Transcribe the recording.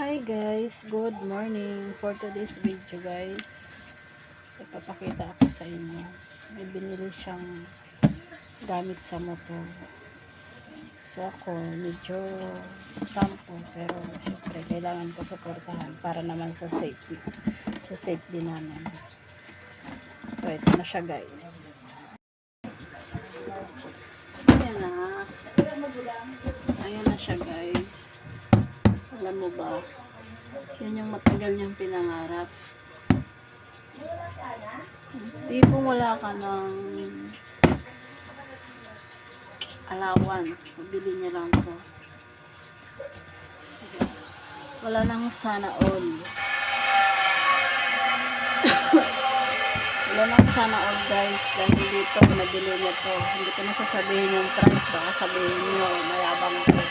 Hi guys, good morning. For today's video guys, ipapakita ako sa inyo. May binili siyang gamit sa motor. So ako, medyo tampo, pero syempre kailangan ko suportahan para naman sa safety. Sa safety namin. So ito na siya guys. Ayan na. Ayan na siya guys. Alam mo ba? Yan yung matagal niyang pinangarap. Tipong wala ka ng allowance, mabili niya lang to. Wala nang sana all. Wala nang sana all guys, dahil dito nabili niya to. Hindi ko na sasabihin yung price, baka sabihin niyo mayabang ko.